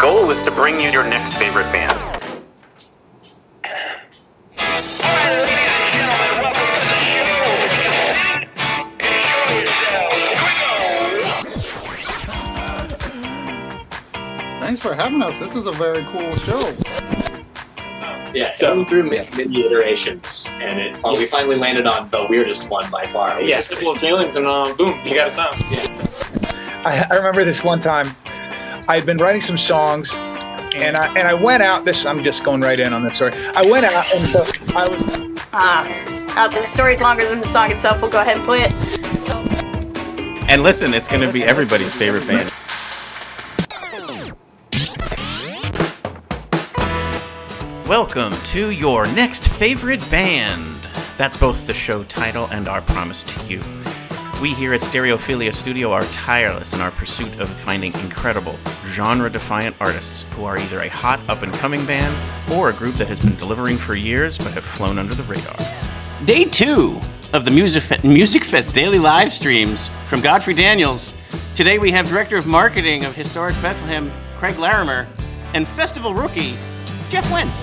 goal is to bring you your next favorite band. Thanks for having us. This is a very cool show. Yeah, so through many iterations, and we finally landed on the weirdest one by far. Yeah, simple feelings, and boom, you got a sound. I remember this one time. I had been writing some songs, and I went out. I'm just going right in on this story. I went out, and so I was. The story's longer than the song itself. We'll go ahead and play it. And listen, it's going to be everybody's favorite band. Welcome to your next favorite band. That's both the show title and our promise to you. We here at Stereophilia Studio are tireless in our pursuit of finding incredible, genre-defiant artists who are either a hot up-and-coming band or a group that has been delivering for years but have flown under the radar. Day 2 of the Musikfest daily live streams from Godfrey Daniels. Today we have Director of Marketing of Historic Bethlehem, Craig Larimer, and Festival Rookie, Jeff Wentz.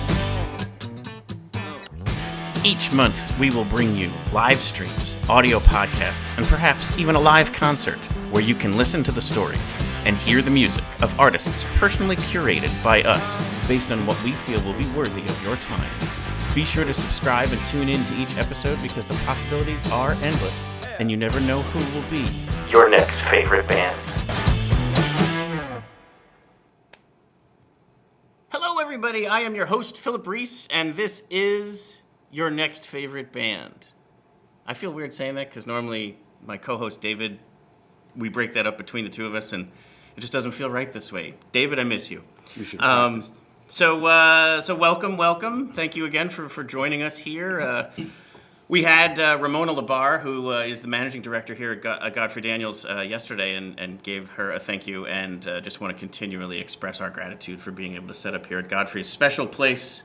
Each month, we will bring you live streams, audio podcasts, and perhaps even a live concert where you can listen to the stories and hear the music of artists personally curated by us based on what we feel will be worthy of your time. Be sure to subscribe and tune in to each episode because the possibilities are endless and you never know who will be your next favorite band. Hello, everybody. I am your host, Philip Reese, and this is your next favorite band. I feel weird saying that because normally my co-host David, we break that up between the two of us, and it just doesn't feel right this way. David, I miss you. You should practice. So welcome. Thank you again for joining us here. We had Ramona Labar, who is the managing director here at Godfrey Daniels, yesterday, and gave her a thank you, and just want to continually express our gratitude for being able to set up here at Godfrey's special place,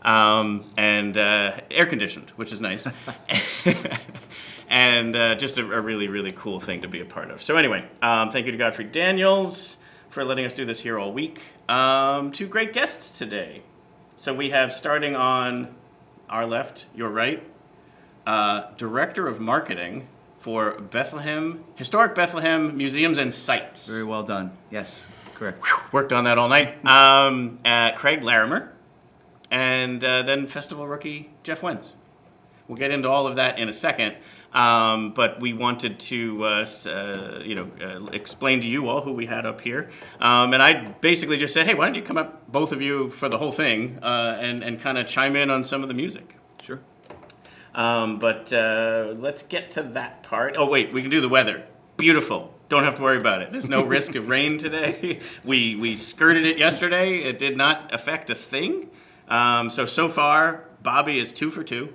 and air conditioned, which is nice, and just a really, really cool thing to be a part of. So anyway, thank you to Godfrey Daniels for letting us do this here all week. Two great guests today. So we have, starting on our left, your right, Director of Marketing for Historic Bethlehem Museums and Sites. Very well done. Yes, correct. Worked on that all night. Craig Larimer, and then festival rookie Jeff Wentz. We'll get into all of that in a second, but we wanted to, explain to you all who we had up here. And I basically just said, hey, why don't you come up, both of you, for the whole thing, and kind of chime in on some of the music. Sure. But let's get to that part. Oh, wait, we can do the weather. Beautiful. Don't have to worry about it. There's no risk of rain today. We skirted it yesterday. It did not affect a thing. So far, Bobby is 2 for 2.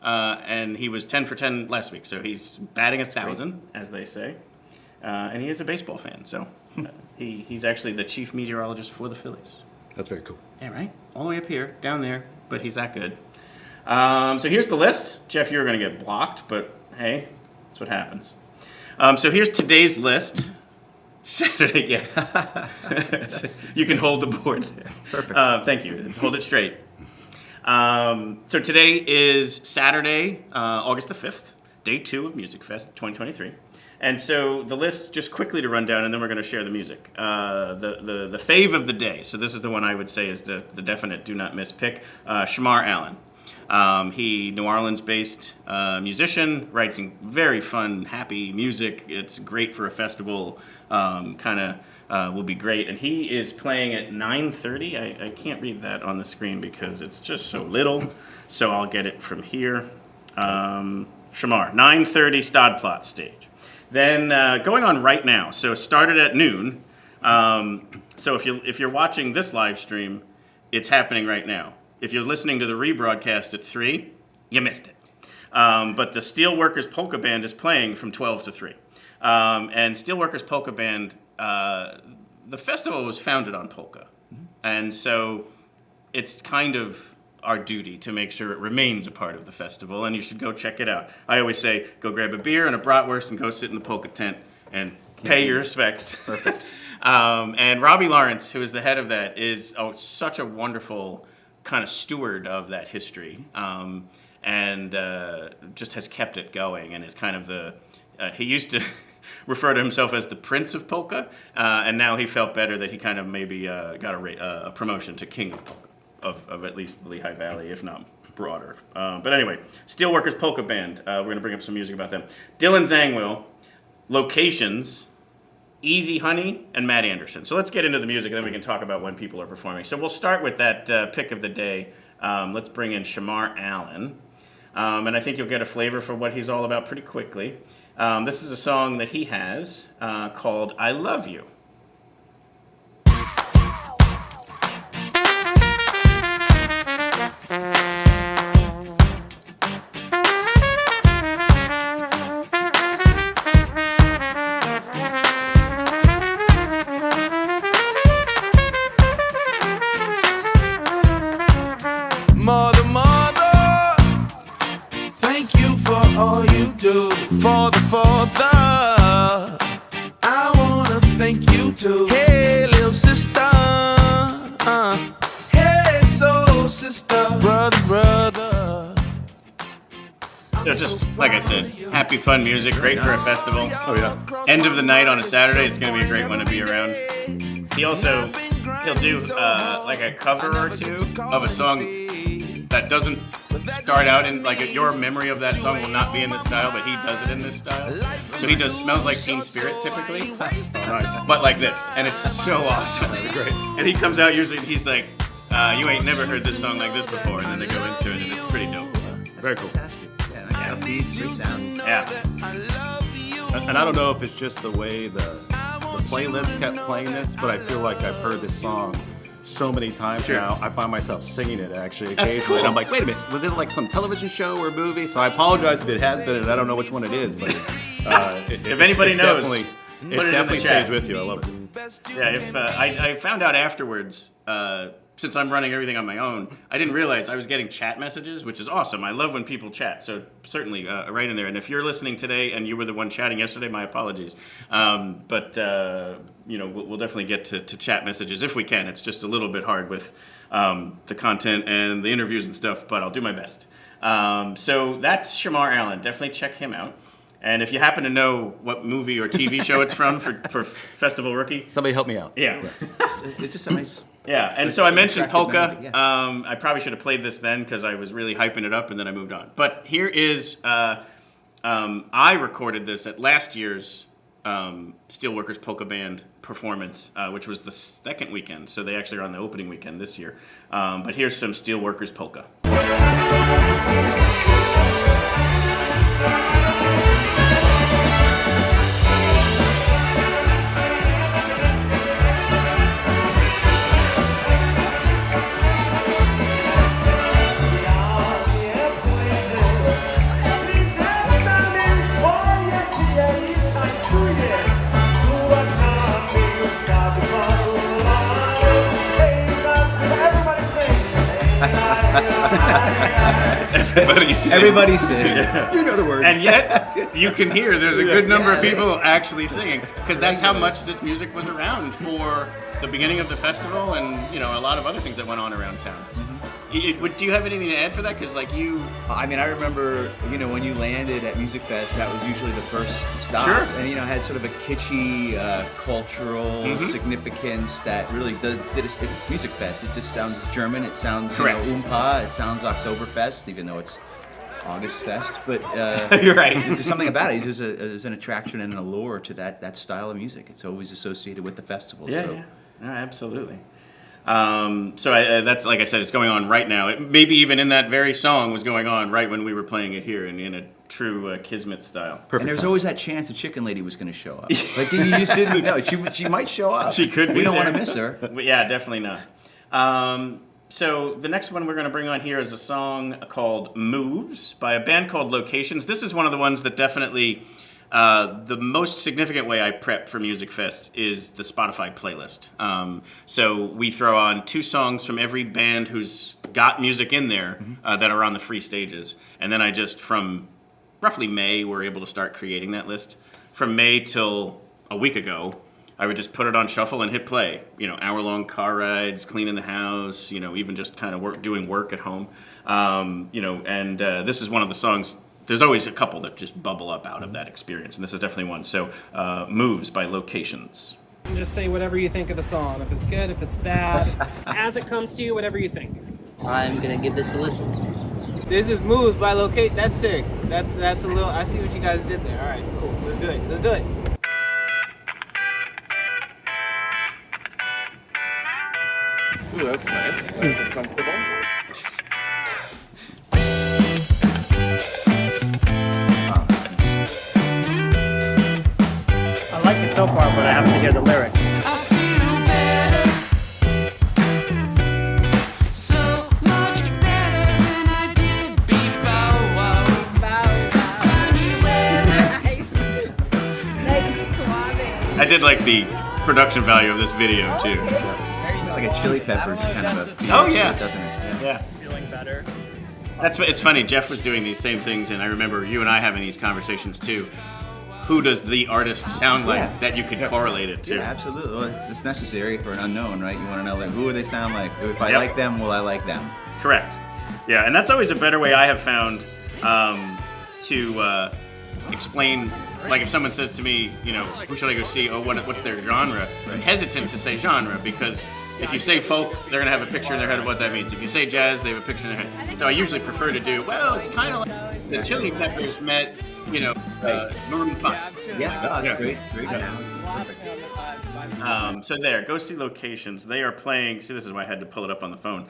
And he was 10 for 10 last week. So he's batting 1,000, as they say. And he is a baseball fan. So he's actually the chief meteorologist for the Phillies. That's very cool. Yeah, right? All the way up here, down there. But he's that good. So here's the list. Jeff, you're going to get blocked, but hey, that's what happens. So here's today's list. Saturday, yeah. You can hold the board there. Perfect. Thank you. Hold it straight. So today is Saturday, August the 5th, day 2 of Musikfest 2023. And so the list, just quickly to run down, and then we're going to share the music. The fave of the day, so this is the one I would say is the definite do not miss pick, Shamar Allen. He New Orleans-based musician, writes very fun, happy music. It's great for a festival, will be great. And he is playing at 9:30. I can't read that on the screen because it's just so little, so I'll get it from here. Shamar, 9:30 Stadplatz stage. Then going on right now, so started at noon. So if you're watching this live stream, it's happening right now. If you're listening to the rebroadcast at 3, you missed it. But the Steelworkers Polka Band is playing from 12 to 3. And Steelworkers Polka Band, the festival was founded on polka. And so it's kind of our duty to make sure it remains a part of the festival, and you should go check it out. I always say, go grab a beer and a bratwurst and go sit in the polka tent and pay your respects. Perfect. And Robbie Lawrence, who is the head of that, is such a wonderful kind of steward of that history, and just has kept it going, and is kind of he used to refer to himself as the Prince of Polka, and now he felt better that he kind of maybe got a promotion to King of Polka, of at least the Lehigh Valley, if not broader. But anyway, Steelworkers Polka Band, we're going to bring up some music about them. Dylan Zangwill, Locations, Easy Honey, and Matt Anderson. So let's get into the music, and then we can talk about when people are performing. So we'll start with that pick of the day. Let's bring in Shamar Allen, and I think you'll get a flavor for what he's all about pretty quickly. This is a song that he has called I Love You. Hey, little sister. Hey, soul sister. Brother. So just like I said, happy, fun music, great for a festival. Oh yeah. End of the night on a Saturday, it's going to be a great one to be around. He'll do like a cover or two of a song that doesn't start out in like your memory of that song will not be in this style, but he does it in this style. So he does Smells Like Teen Spirit typically, but like this, and it's so awesome. Great. And he comes out usually, and he's like, "You ain't never heard this song like this before," and then they go into it, and it's pretty dope. Very cool. Yeah, nice upbeat, great sound. Yeah. And I don't know if it's just the way the playlist kept playing this, but I feel like I've heard this song so many times now. I find myself singing it actually occasionally. That's cool. And I'm like, wait a minute, was it like some television show or movie? So I apologize if it has been, and I don't know which one it is. But if anybody knows, it put it in definitely the chat. stays with you. I love it. Yeah, if I found out afterwards, since I'm running everything on my own, I didn't realize I was getting chat messages, which is awesome. I love when people chat, so certainly right in there. And if you're listening today and you were the one chatting yesterday, my apologies. But we'll definitely get to chat messages if we can. It's just a little bit hard with the content and the interviews and stuff, but I'll do my best. So that's Shamar Allen. Definitely check him out. And if you happen to know what movie or TV show it's from for Festival Rookie, Somebody help me out. yeah. It's just a nice. Yeah, and so I mentioned attractive polka. melody, yeah. I probably should have played this then because I was really hyping it up, and then I moved on. But here is, I recorded this at last year's Steelworkers Polka Band performance, which was the second weekend. So they actually are on the opening weekend this year. But here's some Steelworkers Polka. Everybody sing. Yeah. You know the words. And yet, you can hear there's a good number of people actually singing, because that's how much this music was around for the beginning of the festival and, a lot of other things that went on around town. Do you have anything to add for that? Because, I mean, I remember, when you landed at Musikfest, that was usually the first stop. Sure. And, it had sort of a kitschy cultural significance that really did it. Musikfest. It just sounds German. It sounds, Oompa. It sounds Oktoberfest, even though it's August Fest. But you're right. There's something about it. There's an attraction and an allure to that style of music. It's always associated with the festival. Yeah, absolutely. So that's, like I said, it's going on right now. Maybe even in that very song was going on right when we were playing it here in a true Kismet style. Perfect. And there's always that chance the chicken lady was going to show up. Like you just didn't know. She might show up. She could be. We don't there. want to miss her. Yeah, definitely not. So the next one we're going to bring on here is a song called Moves by a band called Locations. This is one of the ones that definitely... the most significant way I prep for Musikfest is the Spotify playlist. So we throw on 2 songs from every band who's got music in there that are on the free stages. And then I just, from roughly May, we're able to start creating that list. From May till a week ago, I would just put it on shuffle and hit play. You know, hour-long car rides, cleaning the house, you know, even just kind of doing work at home. You know, and this is one of the songs. There's always a couple that just bubble up out of that experience, and this is definitely one. So, Moves by Locations. And just say whatever you think of the song. If it's good, if it's bad, as it comes to you, whatever you think. I'm gonna give this a listen. This is Moves by Locate. That's sick. That's a little. I see what you guys did there. All right, cool. Let's do it. Let's do it. Ooh, that's nice. Nice and comfortable. I like it so far, but I have to hear the lyrics. I feel better, so much better than I did before. The sunny weather. I did like the production value of this video too. Like a Chili Peppers kind of a feel Oh to yeah, it, doesn't it? Yeah. Feeling better. It's funny. Jeff was doing these same things, and I remember you and I having these conversations too. Who does the artist sound like that you could correlate it to? Yeah, absolutely. Well, it's necessary for an unknown, right? You want to know them. Who do they sound like? If I like them, will I like them? Correct. Yeah, and that's always a better way I have found to explain. Like if someone says to me, you know, who should I go see? Oh, what's their genre? I'm hesitant to say genre because if you say folk, they're gonna have a picture in their head of what that means. If you say jazz, they have a picture in their head. So I usually prefer to do, well, it's kind of like the Chili Peppers met, you know, Maroon 5. Yeah, no, that's great. Great. So there, go see Locations. They are playing. See, this is why I had to pull it up on the phone.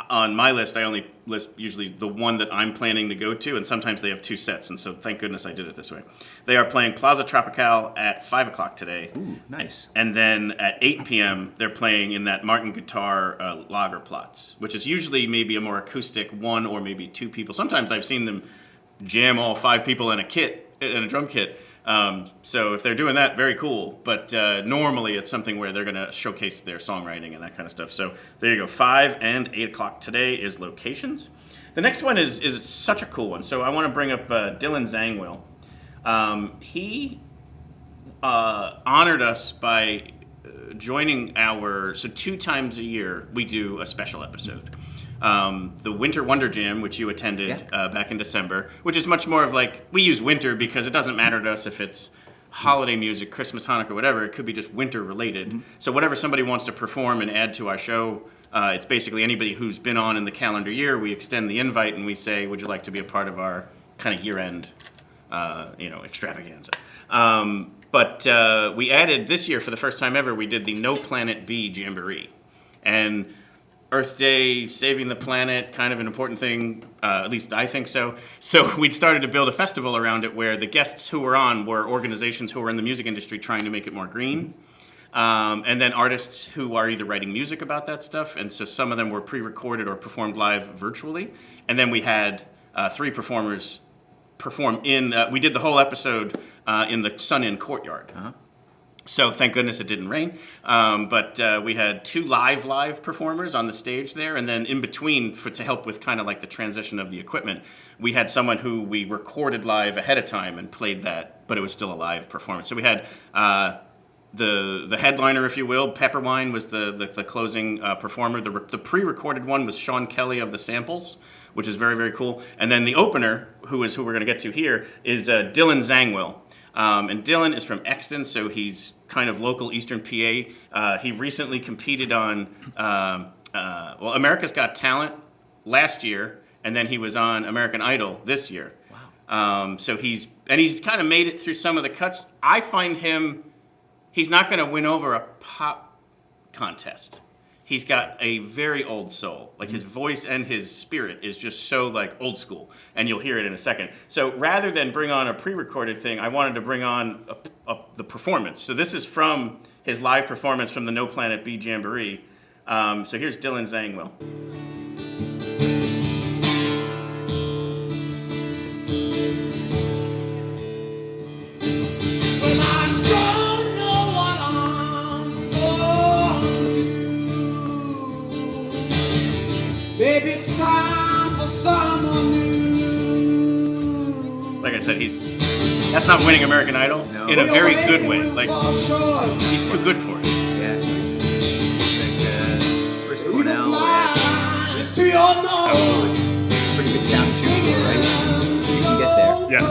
On my list, I only list usually the one that I'm planning to go to, and sometimes they have two sets, and so thank goodness I did it this way. They are playing Plaza Tropical at 5 o'clock today. Ooh, nice. And then at 8 p.m., they're playing in that Martin Guitar Lager Platz, which is usually maybe a more acoustic one or maybe two people. Sometimes I've seen them jam all 5 people in a drum kit. So if they're doing that, very cool. But normally it's something where they're going to showcase their songwriting and that kind of stuff. So there you go. 5 and 8 o'clock today is Locations. The next one is such a cool one. So I want to bring up Dylan Zangwill. He honored us by joining so 2 times a year we do a special episode. The Winter Wonder Jam, which you attended back in December, which is much more of like, we use winter because it doesn't matter to us if it's holiday music, Christmas, Hanukkah, whatever. It could be just winter related. Mm-hmm. So whatever somebody wants to perform and add to our show, it's basically anybody who's been on in the calendar year, we extend the invite and we say, would you like to be a part of our kind of year-end extravaganza. But we added this year, for the first time ever, we did the No Planet B Jamboree. And Earth Day, saving the planet, kind of an important thing, at least I think so. So we'd started to build a festival around it where the guests who were on were organizations who were in the music industry trying to make it more green. And then artists who are either writing music about that stuff, and so some of them were pre-recorded or performed live virtually. And then we had 3 performers perform we did the whole episode in the Sun Inn courtyard. Uh-huh. So thank goodness it didn't rain. But we had 2 live performers on the stage there, and then in between, to help with kind of like the transition of the equipment, we had someone who we recorded live ahead of time and played that, but it was still a live performance. So we had the headliner, if you will. Pepperwine was the closing performer. The pre-recorded one was Sean Kelly of the Samples, which is very, very cool. And then the opener, who we're going to get to here, is Dylan Zangwill. And Dylan is from Exton, so he's kind of local Eastern PA. He recently competed on America's Got Talent last year, and then he was on American Idol this year. Wow. So he's kind of made it through some of the cuts. I find he's not going to win over a pop contest. He's got a very old soul. Like his voice and his spirit is just so like old school, and you'll hear it in a second. So rather than bring on a pre-recorded thing, I wanted to bring on the performance. So this is from his live performance from the No Planet B Jamboree. So here's Dylan Zangwill. Baby, it's time for someone new. Like I said, that's That's not winning American Idol No. in a very good way. Like, he's too good for it. Yeah. Like Chris Cornell had pretty good sound too, right? You can get there. Yeah.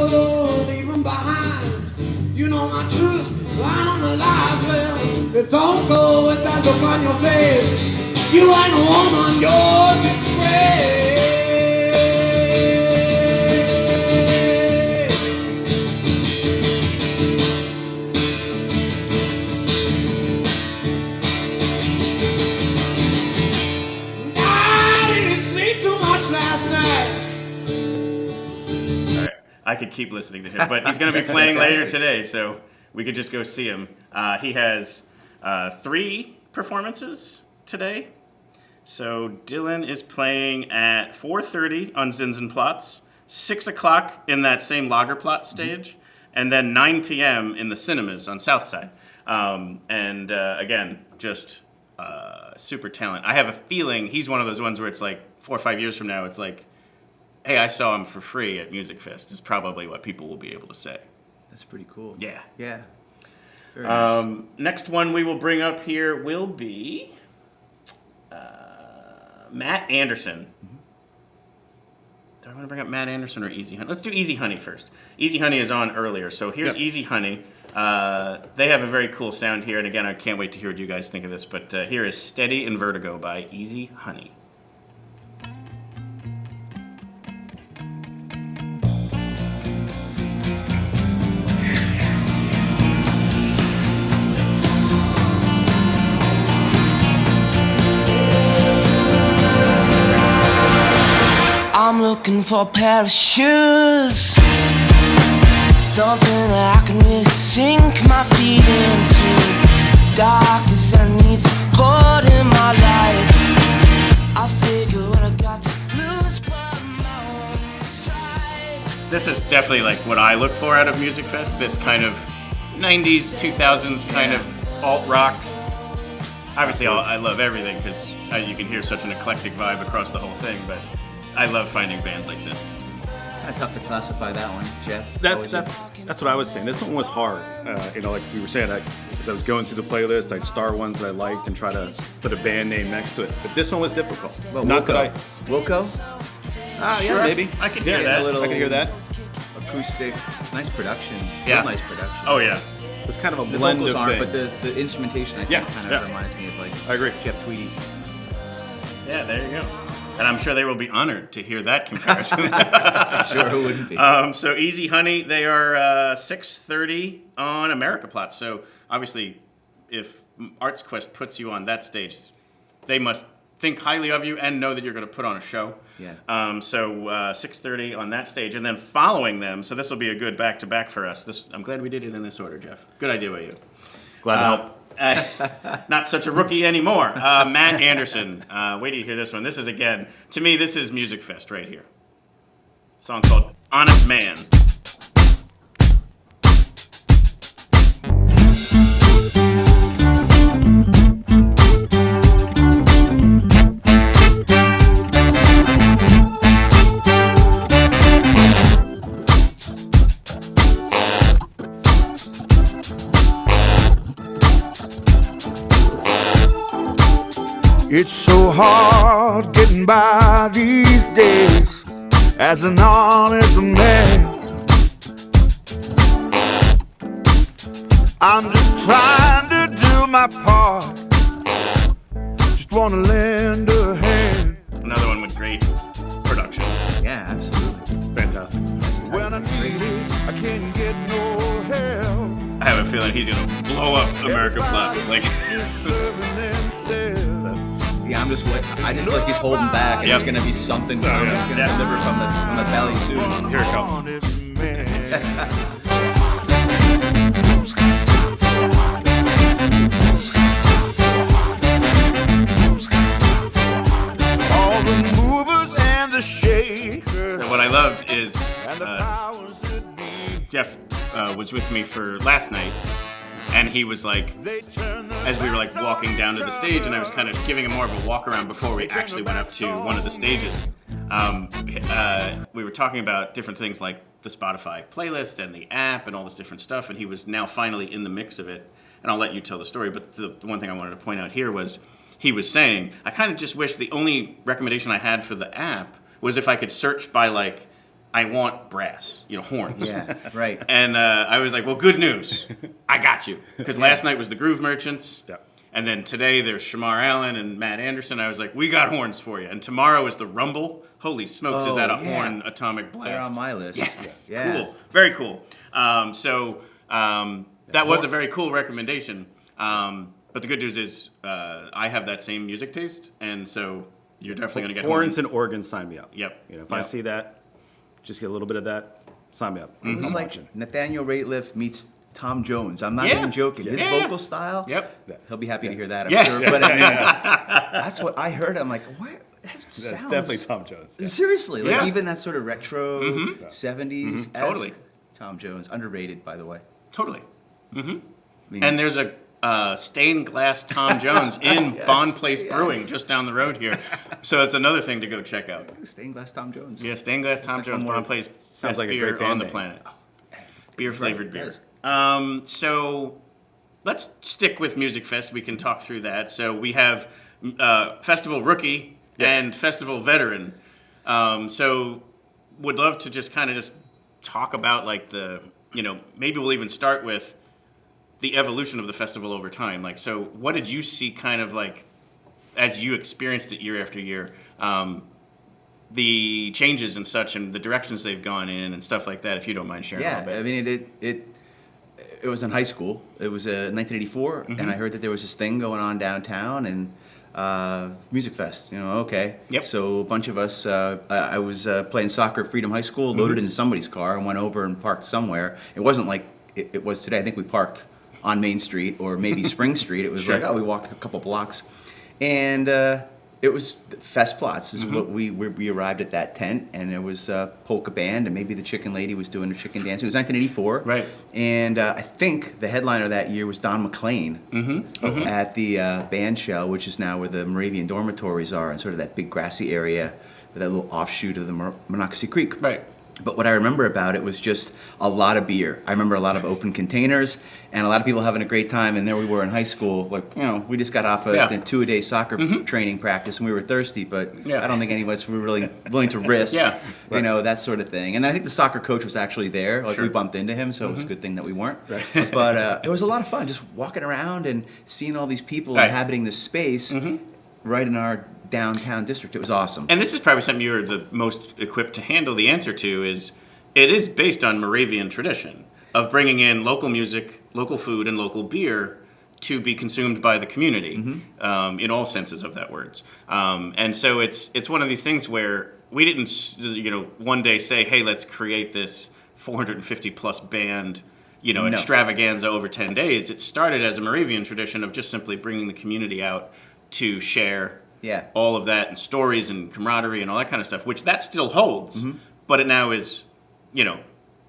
You know my truth, line on the live well. Don't go with that look on your face. You ain't a woman, you're disgrace. I didn't sleep too much last night. All right. I could keep listening to him, but he's going to be playing later today, so we could just go see him. He has 3 performances today. So Dylan is playing at 4:30 on Platz, 6 o'clock in that same Lagerplatz stage, and then 9 p.m. in the cinemas on Southside. Again, just super talent. I have a feeling he's one of those ones where it's like 4 or 5 years from now, it's like, hey, I saw him for free at Musikfest, is probably what people will be able to say. That's pretty cool. Yeah. Yeah. Very nice. Next one we will bring up here will be Matt Anderson. Do I want to bring up Matt Anderson or Easy Honey? Let's do Easy Honey first. Easy Honey is on earlier, so here's Easy Honey. They have a very cool sound here, and again, I can't wait to hear what you guys think of this, but here is Steady and Vertigo by Easy Honey. I'm looking for a pair of shoes, something that I can really sink my feet into. Doctor said I need support in my life. I figure what I got to lose but my own strife. This is definitely like what I look for out of Musikfest, this kind of 90s, 2000s kind of alt rock. Obviously, I love everything because you can hear such an eclectic vibe across the whole thing, but I love finding bands like this. Kind of tough to classify that one, Jeff. That's what I was saying. This one was hard. Like we were saying, as I was going through the playlist, I'd star ones that I liked and try to put a band name next to it. But this one was difficult. Well, Not that Wilco? Ah, Sure. yeah, maybe. I can hear that. A little I can hear that. acoustic, nice production. Yeah. Real nice production. Oh, yeah. It's kind of a The blend vocals of aren't, things. but the instrumentation I think kind of reminds me of like I agree. Jeff Tweedy. Yeah, there you go. And I'm sure they will be honored to hear that comparison. Sure, who wouldn't be? So Easy Honey, they are 6:30 on America Platz. So obviously, if Arts Quest puts you on that stage, they must think highly of you and know that you're going to put on a show. Yeah. So 6:30 on that stage, and then following them. So this will be a good back-to-back for us. I'm glad we did it in this order, Jeff. Good idea by you. Glad to help. Not such a rookie anymore. Matt Anderson. Wait till you hear this one. This is, again, to me, this is Musikfest right here. A song called Honest Man. It's so hard getting by these days as an honest man. I'm just trying to do my part. Just want to lend a hand. Another one with great production. Yeah, absolutely. Fantastic. When I need it, I can't get no help. I have a feeling he's going to blow up America Platz. Like, yeah, I just feel like he's holding back, and there's gonna be something coming. He's gonna deliver from the belly soon. Here it comes. All the movers and the shakers. So what I loved is Jeff was with me for last night, and he was like, as we were like walking down to the stage, and I was kind of giving him more of a walk around before we actually went up to one of the stages. We were talking about different things like the Spotify playlist and the app and all this different stuff, and he was now finally in the mix of it. And I'll let you tell the story, but the one thing I wanted to point out here was he was saying, I kind of just wish the only recommendation I had for the app was if I could search by, like, I want brass, horns. Yeah, right. And I was like, well, good news. I got you. Because last night was the Groove Merchants. Yep. And then today there's Shamar Allen and Matt Anderson. I was like, we got horns for you. And tomorrow is the Rumble. Holy smokes, is that a horn atomic blast? They're on my list. Yes, yeah. Cool. Very cool. That was a very cool recommendation. But the good news is I have that same music taste. And so you're definitely going to get horns and organs. Sign me up. Yep. If I see that, just get a little bit of that. Sign me up. It was like watching. Nathaniel Rateliff meets Tom Jones. I'm not even joking. His vocal style. Yep. He'll be happy to hear that, I'm sure. But I mean, that's what I heard. I'm like, what? That's definitely Tom Jones. Yeah. Seriously, like even that sort of retro 70s. Totally. Tom Jones, underrated, by the way. Totally. And there's a stained glass Tom Jones in Bond Place Brewing just down the road here. So it's another thing to go check out. Stained glass Tom Jones. Yeah, stained glass Tom Jones, Bond Place, best like beer on the name. planet. Beer flavored beer. Does. So let's stick with Musikfest. We can talk through that. So we have Festival Rookie and Festival Veteran. So would love to just kind of just talk about like the, maybe we'll even start with the evolution of the festival over time. Like, so what did you see kind of like, as you experienced it year after year, the changes and such and the directions they've gone in and stuff like that, if you don't mind sharing a little bit. I mean, it was in high school. It was 1984, and I heard that there was this thing going on downtown, and Musikfest, okay. Yep. So a bunch of us, I was playing soccer at Freedom High School, loaded into somebody's car, and went over and parked somewhere. It wasn't like it was today. I think we parked on Main Street or maybe Spring Street. It was like, we walked a couple blocks. And it was Fest Platz is what we arrived at that tent, and there was a polka band, and maybe the Chicken Lady was doing a chicken dance. It was 1984. Right. And I think the headliner that year was Don McLean at the band shell, which is now where the Moravian dormitories are, and sort of that big grassy area, that little offshoot of the Monocacy Creek. Right. But what I remember about it was just a lot of beer. I remember a lot of open containers and a lot of people having a great time. And there we were in high school, like, we just got off a 2-a-day soccer training practice, and we were thirsty, but I don't think any of us were really willing to risk, that sort of thing. And I think the soccer coach was actually there. Like we bumped into him, so it was a good thing that we weren't. Right. But it was a lot of fun just walking around and seeing all these people inhabiting this space right in our downtown district. It was awesome. And this is probably something you're the most equipped to handle the answer to is it is based on Moravian tradition of bringing in local music, local food, and local beer to be consumed by the community in all senses of that words. And so it's one of these things where we didn't, one day say, hey, let's create this 450 plus band, extravaganza over 10 days. It started as a Moravian tradition of just simply bringing the community out to share all of that and stories and camaraderie and all that kind of stuff, which that still holds, but it now is,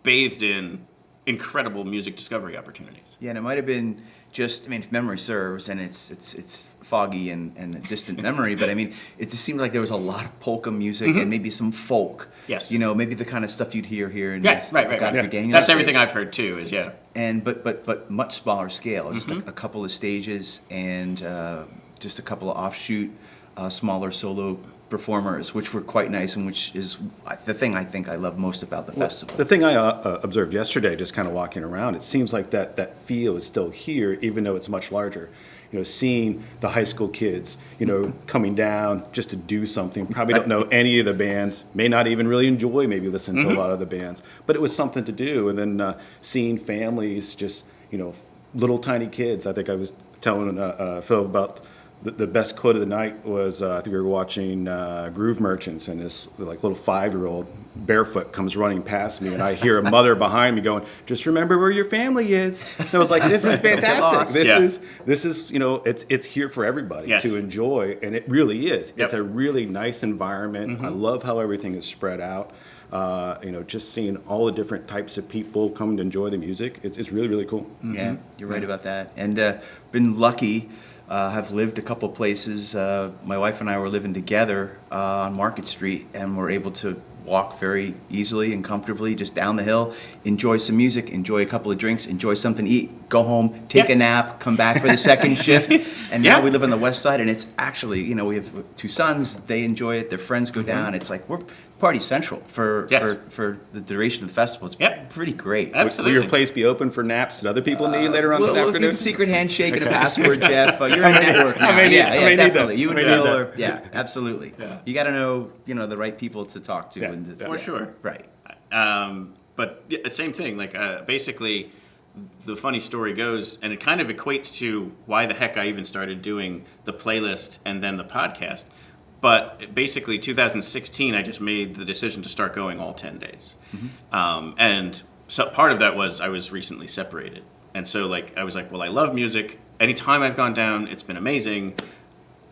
bathed in incredible music discovery opportunities. Yeah, and it might have been just, if memory serves, and it's foggy and a distant memory, but it just seemed like there was a lot of polka music and maybe some folk. Yes. Maybe the kind of stuff you'd hear here in right. That's everything I've heard too, is And but much smaller scale, just a couple of stages and just a couple of offshoot smaller solo performers, which were quite nice, and which is the thing I think I love most about the festival. The thing I observed yesterday, just kind of walking around, it seems like that feel is still here, even though it's much larger. Seeing the high school kids, coming down just to do something. Probably don't know any of the bands, may not even really enjoy maybe listening to a lot of the bands, but it was something to do. And then seeing families, just, little tiny kids. I think I was telling Phil about the best quote of the night was, I think we were watching Groove Merchants, and this little 5-year-old barefoot comes running past me, and I hear a mother behind me going, "Just remember where your family is." And I was like, "This is fantastic. This is it's here for everybody to enjoy," and it really is. It's a really nice environment. I love how everything is spread out. Just seeing all the different types of people come to enjoy the music. It's really, really cool. Yeah, you're right about that. And been lucky. Have lived a couple places. My wife and I were living together on Market Street, and were able to walk very easily and comfortably just down the hill, enjoy some music, enjoy a couple of drinks, enjoy something to eat, go home, take a nap, come back for the second shift. And now we live on the west side, and it's actually, you know, we have 2 sons. They enjoy it. Their friends go down. It's like we're party central for the duration of the festival. It's pretty great. Absolutely. Will your place be open for naps that other people need later on this We'll afternoon? get a secret handshake and a password, Jeff. You're in network now. Definitely. You and Phil are, absolutely. Yeah. You got to know, you know, the right people to talk to. And for sure. Right. But same thing. Like basically, the funny story goes, and it kind of equates to why the heck I even started doing the playlist and then the podcast. But basically, 2016, I just made the decision to start going all 10 days. And so part of that was I was recently separated. And so like I was like, well, I love music. Anytime I've gone down, it's been amazing.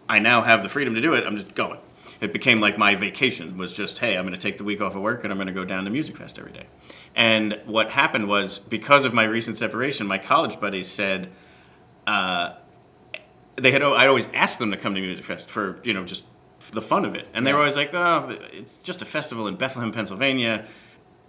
I now have the freedom to do it. I'm just going. It became like my vacation was just, hey, I'm going to take the week off of work and I'm going to go down to Musikfest every day. And what happened was, because of my recent separation, my college buddies said I'd always ask them to come to Musikfest for, you know, just for the fun of it. And they were always like, oh, it's just a festival in Bethlehem, Pennsylvania,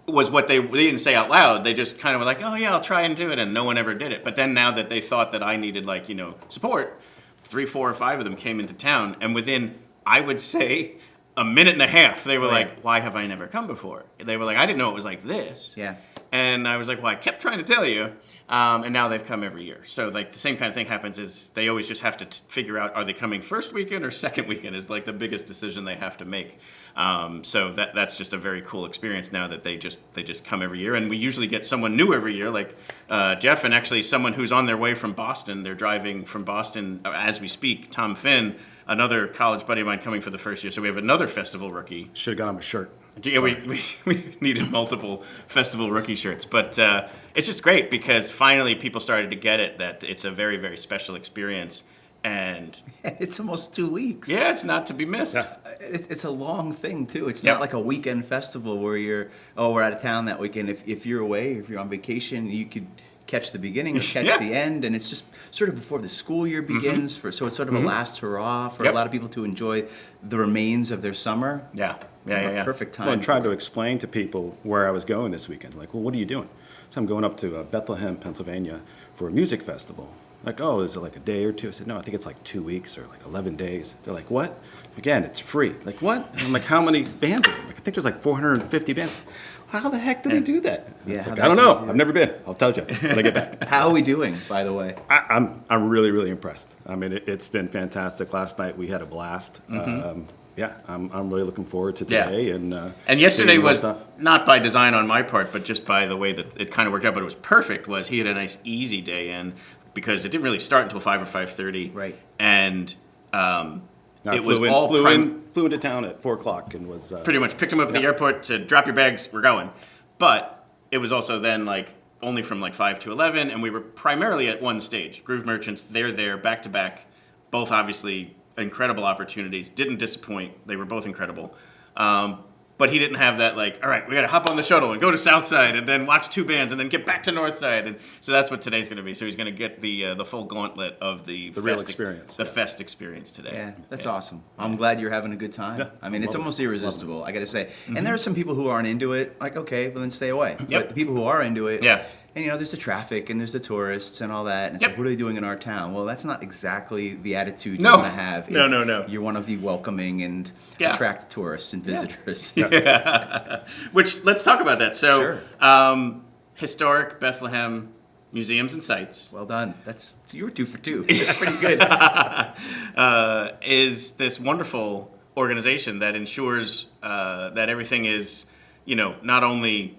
was what they didn't say out loud. They just kind of were like, oh yeah, I'll try and do it. And no one ever did it. But then now that they thought that I needed, like, you know, support, 3, 4, or 5 of them came into town. And within, I would say, a minute and a half, they were like, why have I never come before? They were like, I didn't know it was like this. Yeah. And I was like, well, I kept trying to tell you. And now they've come every year. So like the same kind of thing happens is they always just have to figure out, are they coming first weekend or second weekend is like the biggest decision they have to make. So that's just a very cool experience now that they just come every year. And we usually get someone new every year, like Jeff, and actually someone who's on their way from Boston. They're driving from Boston as we speak. Tom Finn, another college buddy of mine, coming for the first year. So we have another festival rookie. Should have got him a shirt. Yeah, we needed multiple festival rookie shirts. But it's just great because finally people started to get it, that it's a very, very special experience. And it's almost 2 weeks. Yeah, it's not to be missed. Yeah. It's a long thing, too. It's not like a weekend festival where we're out of town that weekend. If you're away, if you're on vacation, you could catch the beginning or catch the end, and it's just sort of before the school year begins. So it's sort of a last hurrah for a lot of people to enjoy the remains of their summer. Perfect time. Well, and tried to explain to people where I was going this weekend. Like, well, what are you doing? So I'm going up to Bethlehem, Pennsylvania for a music festival. Like, oh, is it like a day or two? I said, no, I think it's like 2 weeks or like 11 days. They're like, what? Again, it's free. Like, what? And I'm like, how many bands are there? Like, I think there's like 450 bands. How the heck did they do that? Yeah, like, I don't know. I've never been. I'll tell you when I get back. How are we doing, by the way? I'm really, really impressed. I mean, it's been fantastic. Last night we had a blast. I'm really looking forward to today. And yesterday was not by design on my part, but just by the way that it kind of worked out. But it was perfect. Was he had a nice easy day in, because it didn't really start until 5 or 5:30. Right. And it was flew into town at 4 o'clock and was pretty much picked him up at the airport to drop your bags. We're going. But it was also then like only from like 5 to 11, and we were primarily at one stage. Groove Merchants, they're there back to back, both obviously incredible opportunities. Didn't disappoint. They were both incredible. But he didn't have that, like, all right, we got to hop on the shuttle and go to Southside and then watch 2 bands and then get back to Northside. And so that's what today's going to be. So he's going to get the full gauntlet of the real experience. The fest experience today. Yeah, that's awesome. I'm glad you're having a good time. Yeah, I mean, it's almost irresistible, I got to say. And there are some people who aren't into it. Like, okay, well, then stay away. But the people who are into it, and, you know, there's the traffic and there's the tourists and all that. And it's like, what are they doing in our town? Well, that's not exactly the attitude you want to have. No. You want to be welcoming and attract tourists and visitors. Which, let's talk about that. So, Historic Bethlehem Museums and Sites. Well done. You were 2 for 2. That's pretty good. Is this wonderful organization that ensures that everything is, you know, not only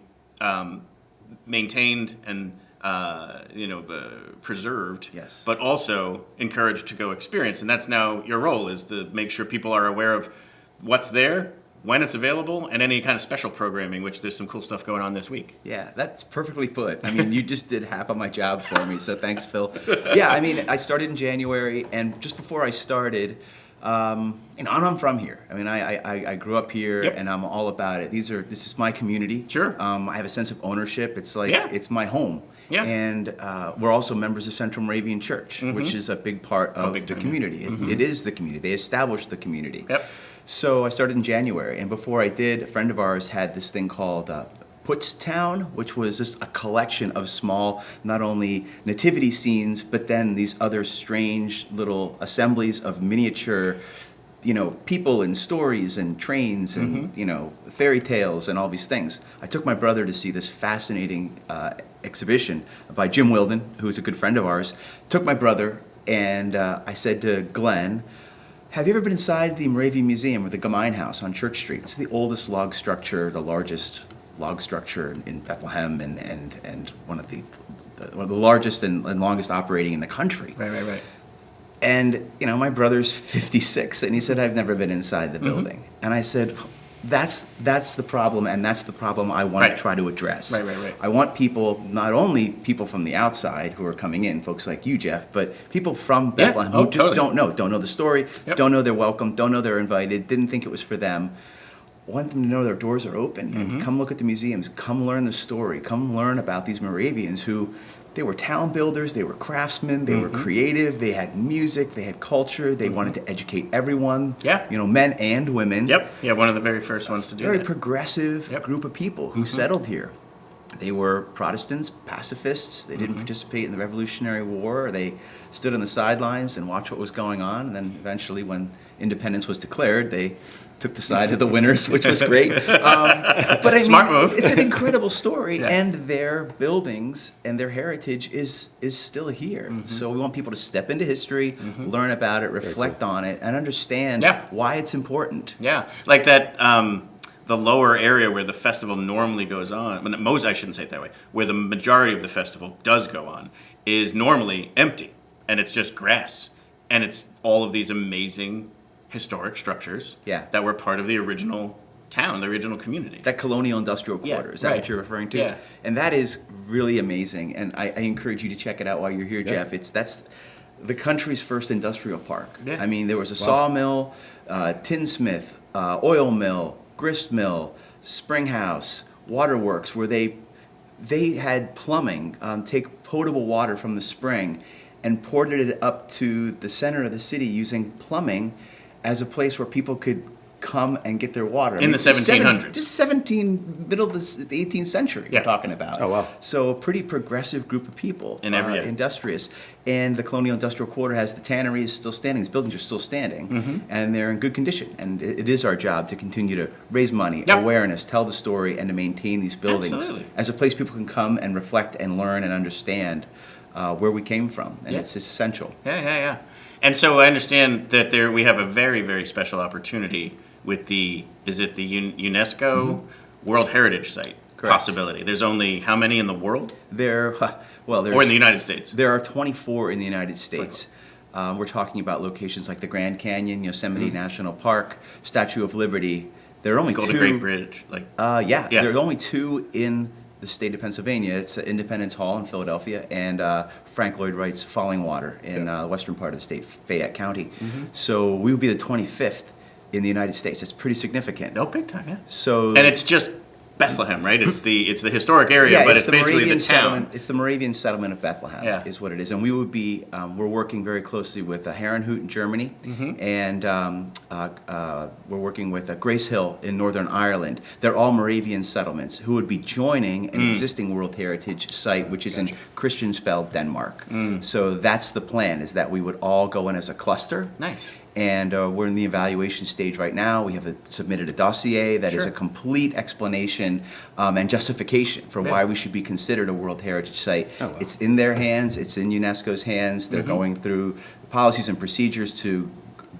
maintained and preserved, but also encouraged to go experience. And that's now your role, is to make sure people are aware of what's there, when it's available, and any kind of special programming, which there's some cool stuff going on this week. Yeah, that's perfectly put. I mean, you just did half of my job for me, so thanks, Phil. Yeah, I mean, I started in January, and just before I started, and I'm from here. I mean, I grew up here, and I'm all about it. This is my community. Sure. I have a sense of ownership. It's like it's my home. Yeah. And we're also members of Central Moravian Church, which is a big part of the community. It is the community. They established the community. Yep. So I started in January, and before I did, a friend of ours had this thing called Putztown, which was just a collection of small, not only nativity scenes, but then these other strange little assemblies of miniature, people and stories and trains and, fairy tales and all these things. I took my brother to see this fascinating exhibition by Jim Wilden, who is a good friend of ours. Took my brother, and I said to Glenn, have you ever been inside the Moravian Museum or the Gemeinhaus on Church Street? It's the oldest log structure, the largest log structure in Bethlehem, and one of the largest and longest operating in the country. Right. And my brother's 56, and he said, I've never been inside the building. And I said, that's the problem, and that's the problem I want to try to address. Right. I want people, not only people from the outside who are coming in, folks like you, Jeff, but people from Bethlehem who just don't know the story, don't know they're welcome, don't know they're invited, didn't think it was for them. Want them to know their doors are open and come look at the museums, come learn the story, come learn about these Moravians who, they were town builders, they were craftsmen, they were creative, they had music, they had culture, they wanted to educate everyone, men and women. Yeah, one of the very first ones to do that. Very progressive group of people who settled here. They were Protestants, pacifists, they didn't participate in the Revolutionary War, they stood on the sidelines and watched what was going on, and then eventually when independence was declared, they took the side of the winners, which was great. But Smart move. It's an incredible story, and their buildings and their heritage is still here. So we want people to step into history, learn about it, reflect on it, and understand why it's important. Yeah, like that. The lower area where the festival normally goes on, I shouldn't say it that way, where the majority of the festival does go on, is normally empty, and it's just grass, and it's all of these amazing historic structures that were part of the original town, the original community. That colonial industrial quarter, is that what you're referring to? Yeah. And that is really amazing, and I encourage you to check it out while you're here, Jeff. That's the country's first industrial park. I mean, there was a sawmill, tinsmith, oil mill, grist mill, spring house, waterworks, where they had plumbing, take potable water from the spring and ported it up to the center of the city using plumbing as a place where people could come and get their water. In the 1700s. Just middle of the 18th century we're talking about. Oh, wow. So a pretty progressive group of people, industrious. And the colonial industrial quarter has the tannery is still standing. These buildings are still standing, and they're in good condition. And it is our job to continue to raise money, awareness, tell the story, and to maintain these buildings as a place people can come and reflect and learn and understand where we came from. And it's essential. Yeah. And so I understand that we have a very, very special opportunity with the UNESCO World Heritage Site possibility. There's only how many in the world? Or in the United States? There are 24 in the United States. We're talking about locations like the Grand Canyon, Yosemite National Park, Statue of Liberty. There are only Golden two. Gate Bridge. There are only two in the state of Pennsylvania. It's Independence Hall in Philadelphia and Frank Lloyd Wright's Falling Water in the western part of the state, Fayette County. So we would be the 25th in the United States. It's pretty significant. No, big time, yeah. So, and it's just Bethlehem, right? It's the historic area, but it's basically the town. It's the Moravian settlement of Bethlehem, is what it is. And we would be, we're working very closely with Herrenhut in Germany, and we're working with Grace Hill in Northern Ireland. They're all Moravian settlements who would be joining an existing World Heritage Site, which is in Christiansfeld, Denmark. So that's the plan, is that we would all go in as a cluster. Nice. And we're in the evaluation stage right now. We have submitted a dossier that is a complete explanation and justification for why we should be considered a World Heritage Site. Oh, wow. It's in their hands. It's in UNESCO's hands. They're going through policies and procedures to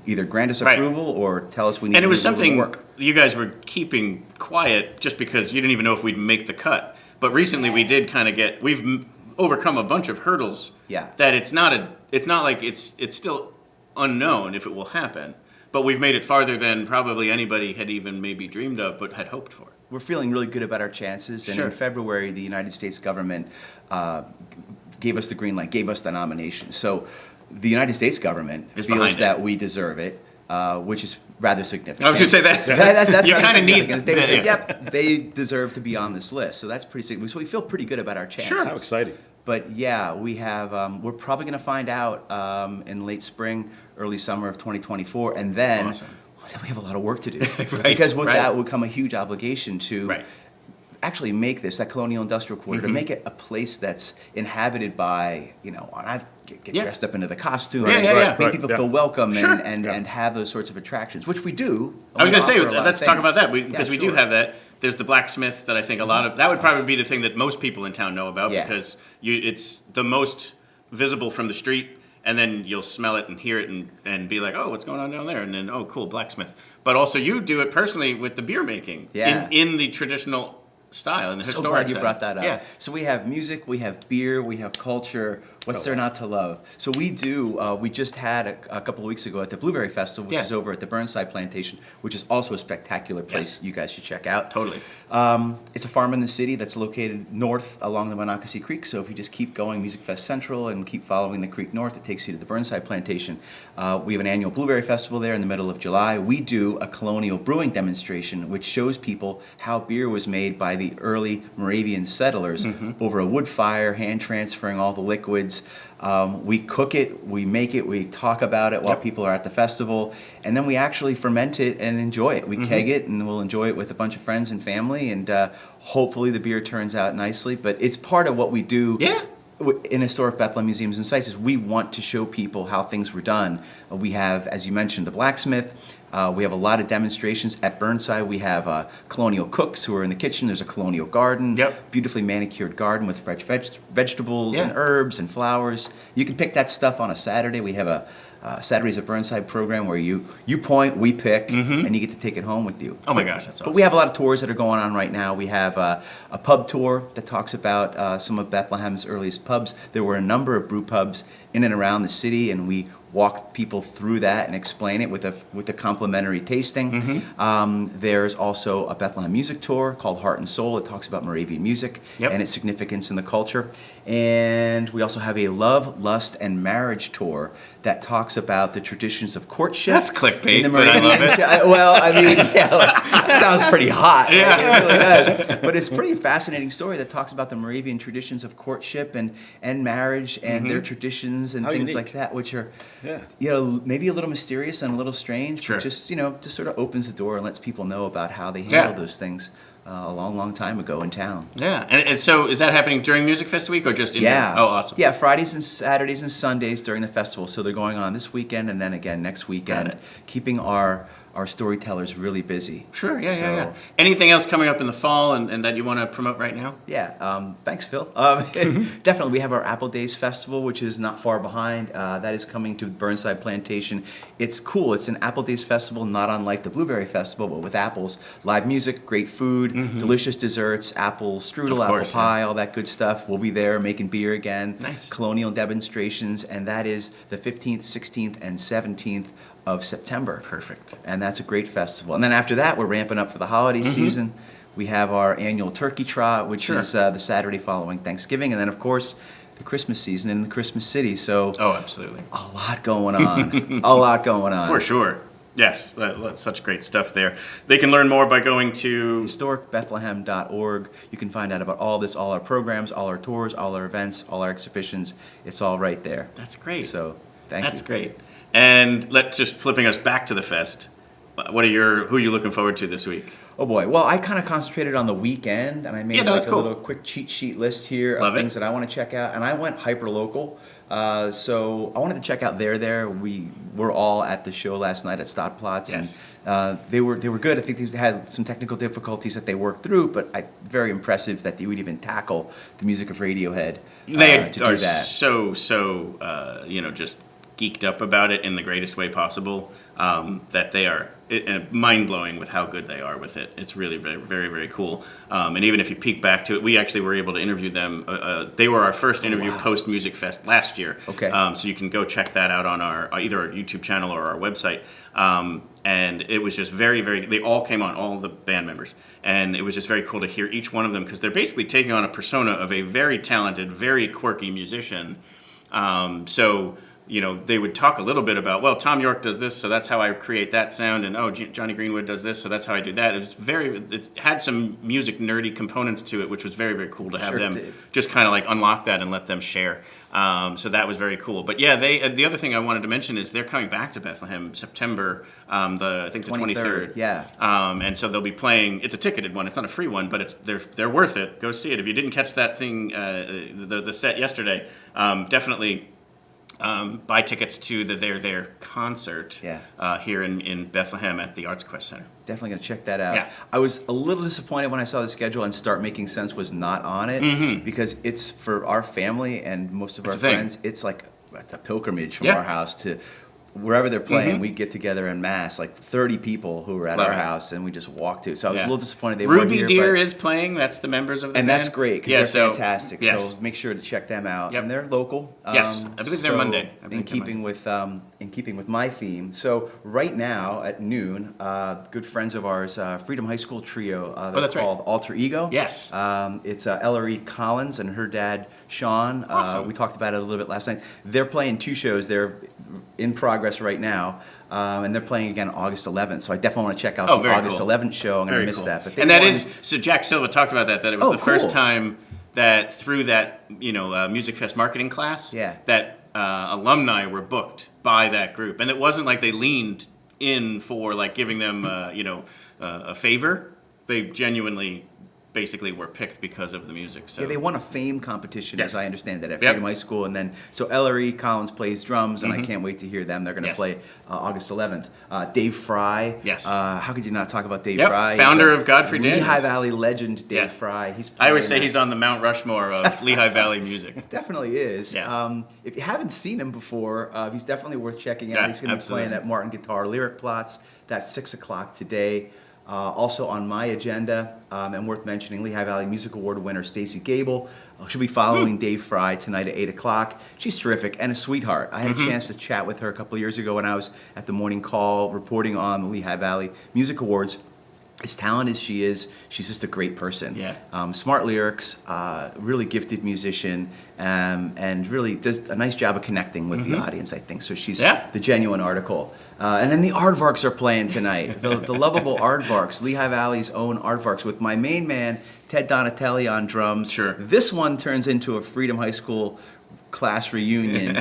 either grant us approval or tell us we need to do a little work. And it was something you guys were keeping quiet just because you didn't even know if we'd make the cut. But recently we did kind of we've overcome a bunch of hurdles. Yeah. That it's not like it's still unknown if it will happen, but we've made it farther than probably anybody had even maybe dreamed of but had hoped for. We're feeling really good about our chances, and in February the United States government gave us the green light, gave us the nomination. So the United States government feels that we deserve it, which is rather significant. I was going to say that. You kind of need it. They said, they deserve to be on this list, so that's pretty significant. So we feel pretty good about our chances. Sure. How exciting. But yeah, we have. We're probably going to find out in late spring, early summer of 2024, and then we have a lot of work to do. Because with that would come a huge obligation to actually make this, that colonial industrial quarter, to make it a place that's inhabited by, you know, and get dressed up into the costume, make people feel welcome and have those sorts of attractions, which we do. I was going to say, let's talk about that, because we do have that. There's the blacksmith that I think a lot of, that would probably be the thing that most people in town know about, because it's the most visible from the street, and then you'll smell it and hear it and be like, oh, what's going on down there? And then, oh, cool, blacksmith. But also you do it personally with the beer making in the traditional style, in the historic So glad you side. brought that up. Yeah. So we have music, we have beer, we have culture. What's there not to love? So we do, we just had a couple of weeks ago at the Blueberry Festival, which is over at the Burnside Plantation, which is also a spectacular place you guys should check out. Totally. It's a farm in the city that's located north along the Monocacy Creek. So if you just keep going Musikfest Central and keep following the creek north, it takes you to the Burnside Plantation. We have an annual Blueberry Festival there in the middle of July. We do a colonial brewing demonstration, which shows people how beer was made by the early Moravian settlers over a wood fire, hand transferring all the liquids. We cook it, we make it, we talk about it while people are at the festival, and then we actually ferment it and enjoy it. We keg it, and we'll enjoy it with a bunch of friends and family, and hopefully the beer turns out nicely. But it's part of what we do in Historic Bethlehem Museums and Sites, is we want to show people how things were done. We have, as you mentioned, the blacksmith. We have a lot of demonstrations at Burnside. We have colonial cooks who are in the kitchen. There's a colonial garden, beautifully manicured garden with fresh vegetables and herbs and flowers. You can pick that stuff on a Saturday. We have a Saturdays at Burnside program where you point, we pick, and you get to take it home with you. Oh my gosh, that's awesome. But we have a lot of tours that are going on right now. We have a pub tour that talks about some of Bethlehem's earliest pubs. There were a number of brew pubs in and around the city, and we walk people through that and explain it with a complimentary tasting. There's also a Bethlehem music tour called Heart and Soul. It talks about Moravian music and its significance in the culture. And we also have a Love, Lust, and Marriage tour that talks about the traditions of courtship. That's clickbait, but I love it. Well, I mean, that sounds pretty hot. Yeah, it really does. But it's a pretty fascinating story that talks about the Moravian traditions of courtship and marriage and their traditions and things like that, which are, you know, maybe a little mysterious and a little strange, but just, you know, just sort of opens the door and lets people know about how they handled those things a long, long time ago in town. Yeah, and so is that happening during Musikfest week or just in there? Oh, awesome. Yeah, Fridays and Saturdays and Sundays during the festival. So they're going on this weekend and then again next weekend, keeping our storytellers really busy. Sure, yeah. Anything else coming up in the fall and that you want to promote right now? Yeah, thanks, Phil. Definitely, we have our Apple Days Festival, which is not far behind. That is coming to Burnside Plantation. It's cool. It's an Apple Days Festival, not unlike the Blueberry Festival, but with apples. Live music, great food, delicious desserts, apple strudel, apple pie, all that good stuff. We'll be there making beer again. Nice. Colonial demonstrations, and that is the 15th, 16th, and 17th of September. Perfect. And that's a great festival. And then after that, we're ramping up for the holiday season. We have our annual Turkey Trot, which is the Saturday following Thanksgiving. And then, of course, the Christmas season in the Christmas City. So, absolutely. A lot going on. A lot going on. For sure. Yes, that's such great stuff there. They can learn more by going to historicbethlehem.org. You can find out about all this, all our programs, all our tours, all our events, all our exhibitions. It's all right there. That's great. So, thank you. That's great. And just flipping us back to the fest. Who are you looking forward to this week? Oh boy. Well, I kind of concentrated on the weekend, and I made a little quick cheat sheet list here of things that I want to check out. And I went hyper local. So I wanted to check out There. We were all at the show last night at Platz. Yes. And they were good. I think they had some technical difficulties that they worked through, but very impressive that they would even tackle the music of Radiohead They to are do that. so just geeked up about it in the greatest way possible, that they are mind-blowing with how good they are with it. It's really very, very, very cool. And even if you peek back to it, we actually were able to interview them. They were our first interview post Musikfest last year. Okay. So you can go check that out on either our YouTube channel or our website. And it was just very, very, they all came on, all the band members. And it was just very cool to hear each one of them, because they're basically taking on a persona of a very talented, very quirky musician. So they would talk a little bit about, well, Tom York does this, so that's how I create that sound, and Johnny Greenwood does this, so that's how I do that. It had some music nerdy components to it, which was very, very cool to have them just kind of like unlock that and let them share. So that was very cool. But yeah, the other thing I wanted to mention is they're coming back to Bethlehem September, I think the 23rd. Yeah. And so they'll be playing. It's a ticketed one. It's not a free one, but they're worth it. Go see it. If you didn't catch that thing, the set yesterday, definitely. Buy tickets to the They're There concert here in Bethlehem at the Arts Quest Center. Definitely going to check that out. Yeah. I was a little disappointed when I saw the schedule and Start Making Sense was not on it because it's for our family and most of our friends. It's like a pilgrimage from our house to wherever they're playing. We get together en masse, like 30 people who are at our house, and we just walk to. So I was a little disappointed they weren't here. Ruby Deer is playing. That's the members of the band. And that's great because they're fantastic. So make sure to check them out. And they're local. Yes, I believe they're Monday. In keeping with my theme. So right now at noon, good friends of ours, Freedom High School Trio, they're called Alter Ego. Yes. It's Ellery Collins and her dad, Sean. Awesome. We talked about it a little bit last night. They're playing 2 shows. They're in progress right now, and they're playing again August 11th. So I definitely want to check out the August 11th show. I'm going to miss that. But so Jack Silva talked about that it was the first time that through that Musikfest marketing class that alumni were booked by that group, and it wasn't like they leaned in for like giving them a favor. They genuinely basically were picked because of the music. So they won a fame competition, as I understand it, at Freedom High School, and then so Ellery Collins plays drums, and I can't wait to hear them. They're going to play August 11th. Dave Fry. Yes. How could you not talk about Dave Fry? Founder of Godfrey Daniels. Lehigh Valley legend Dave Fry. I always say he's on the Mount Rushmore of Lehigh Valley music. Definitely is. Yeah. If you haven't seen him before, he's definitely worth checking out. He's going to be playing at Martin Guitar Lyric Platz. That's 6 o'clock today. Also on my agenda, and worth mentioning, Lehigh Valley Music Award winner Stacey Gable. She'll be following Dave Fry tonight at 8 o'clock. She's terrific and a sweetheart. I had a chance to chat with her a couple of years ago when I was at the morning call reporting on the Lehigh Valley Music Awards. As talented as she is, she's just a great person. Yeah. Smart lyrics, really gifted musician, and really does a nice job of connecting with the audience, I think. So she's the genuine article. And then the Aardvarks are playing tonight. The lovable Aardvarks, Lehigh Valley's own Aardvarks, with my main man, Ted Donatelli, on drums. Sure. This one turns into a Freedom High School class reunion,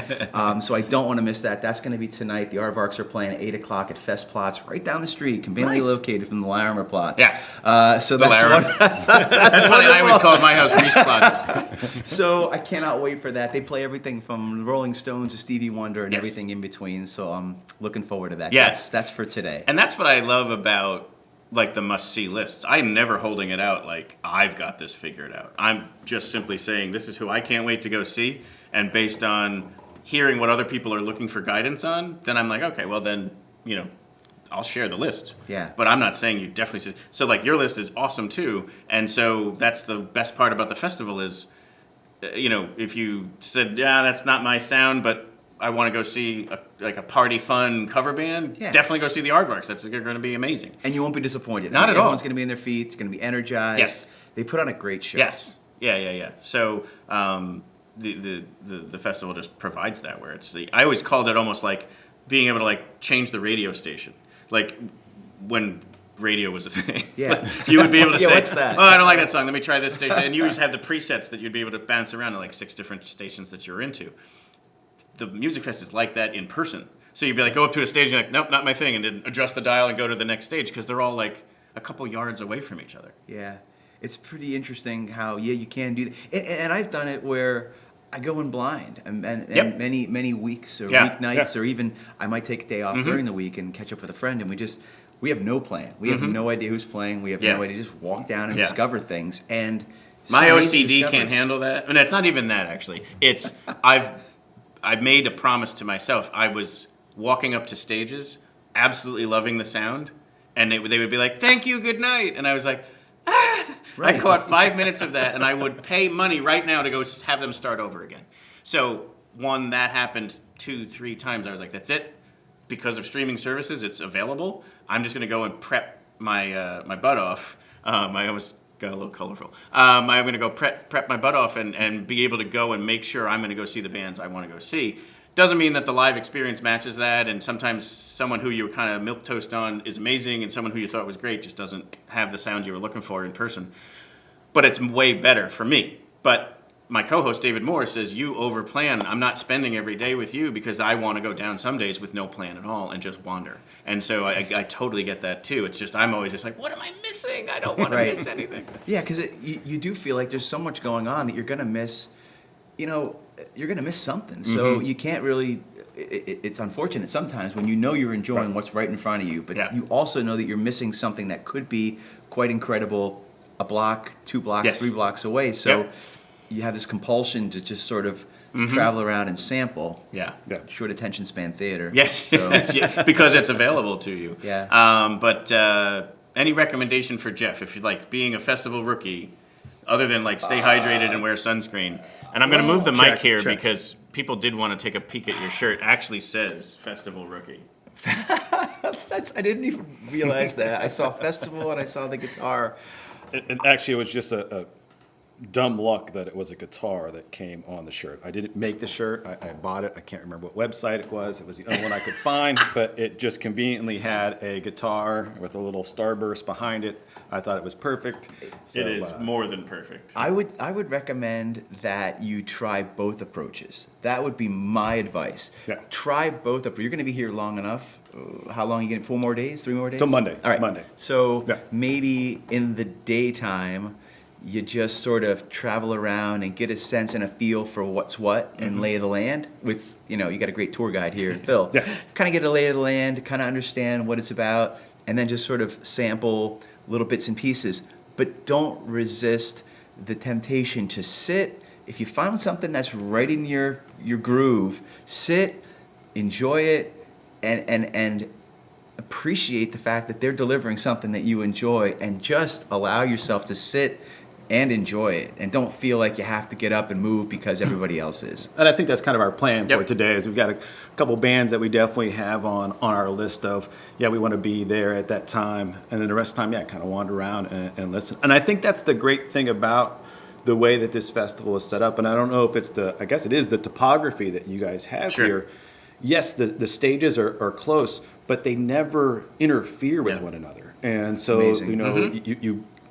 so I don't want to miss that. That's going to be tonight. The Aardvarks are playing at 8 o'clock at Fest Platz, right down the street, conveniently located from the Larimer Platz. Yes. So that's that's funny. I always call my house Reese Platz. So I cannot wait for that. They play everything from the Rolling Stones to Stevie Wonder and everything in between. So I'm looking forward to that. Yes. That's for today. And that's what I love about like the must-see lists. I'm never holding it out like I've got this figured out. I'm just simply saying this is who I can't wait to go see. And based on hearing what other people are looking for guidance on, then I'm like, okay, well then, I'll share the list. Yeah. But I'm not saying you definitely should. So like your list is awesome too. And so that's the best part about the festival is, if you said, yeah, that's not my sound, but I want to go see a party fun cover band, definitely go see the Aardvarks. That's going to be amazing. And you won't be disappointed. Not at all. Everyone's going to be in their feet. They're going to be energized. Yes. They put on a great show. Yes. Yeah. So the festival just provides that where it's I always called it almost like being able to like change the radio station. Like when radio was a thing. Yeah. You would be able to say, what's that? Oh, I don't like that song. Let me try this station. And you just have the presets that you'd be able to bounce around to like 6 different stations that you're into. The Musikfest is like that in person. So you'd be like, go up to a stage and you're like, nope, not my thing. And then adjust the dial and go to the next stage because they're all like a couple yards away from each other. Yeah. It's pretty interesting how, you can do that. And I've done it where I go in blind and many weeks or weeknights or even I might take a day off during the week and catch up with a friend and we have no plan. We have no idea who's playing. We have no idea. Just walk down and discover things. And my OCD can't handle that. And it's not even that actually. It's I made a promise to myself. I was walking up to stages, absolutely loving the sound, and they would be like, "Thank you, good night," and I was like, "Ah!" Right. I caught 5 minutes of that, and I would pay money right now to go have them start over again. So that happened 2-3 times. I was like, "That's it." Because of streaming services, it's available. I'm just going to go and prep my my butt off. I almost got a little colorful. I'm going to go prep my butt off and be able to go and make sure I'm going to go see the bands I want to go see. Doesn't mean that the live experience matches that, and sometimes someone who you were kind of milquetoast on is amazing, and someone who you thought was great just doesn't have the sound you were looking for in person. But it's way better for me. But my co-host David Moore says, you overplan. I'm not spending every day with you because I want to go down some days with no plan at all and just wander. And so I totally get that too. It's just, I'm always just like, what am I missing? I don't want to miss anything. Yeah, because you do feel like there's so much going on that you're going to miss, you're going to miss something. So you can't really, it's unfortunate sometimes when you know you're enjoying what's right in front of you, but you also know that you're missing something that could be quite incredible a block, 2 blocks, 3 blocks away. So you have this compulsion to just sort of travel around and sample. Yeah. Short attention span theater. Yes, So. because it's available to you. Yeah. But any recommendation for Jeff, if you're like being a festival rookie, other than like stay hydrated and wear sunscreen? And I'm going to move the mic here because people did want to take a peek at your shirt. It actually says festival rookie. I didn't even realize that. I saw festival and I saw the guitar. Actually, it was just a dumb luck that it was a guitar that came on the shirt. I didn't make the shirt. I bought it. I can't remember what website it was. It was the only one I could find, but it just conveniently had a guitar with a little starburst behind it. I thought it was perfect. So, it is more than perfect. I would recommend that you try both approaches. That would be my advice. Yeah. Try both approaches. You're going to be here long enough. How long are you getting? 4 more days? 3 more days? Till Monday. All right. Monday. So maybe in the daytime, you just sort of travel around and get a sense and a feel for what's what and lay of the land with, you got a great tour guide here, Phil. Kind of get a lay of the land, kind of understand what it's about, and then just sort of sample little bits and pieces. But don't resist the temptation to sit. If you find something that's right in your groove, sit, enjoy it, and appreciate the fact that they're delivering something that you enjoy, and just allow yourself to sit and enjoy it, and don't feel like you have to get up and move because everybody else is. And I think that's kind of our plan for today. Is we've got a couple bands that we definitely have on our list of we want to be there at that time, and then the rest of the time kind of wander around and listen. And I think that's the great thing about the way that this festival is set up. And I don't know if it's I guess it is the topography that you guys have here. Yes, the stages are close, but they never interfere with one another. And so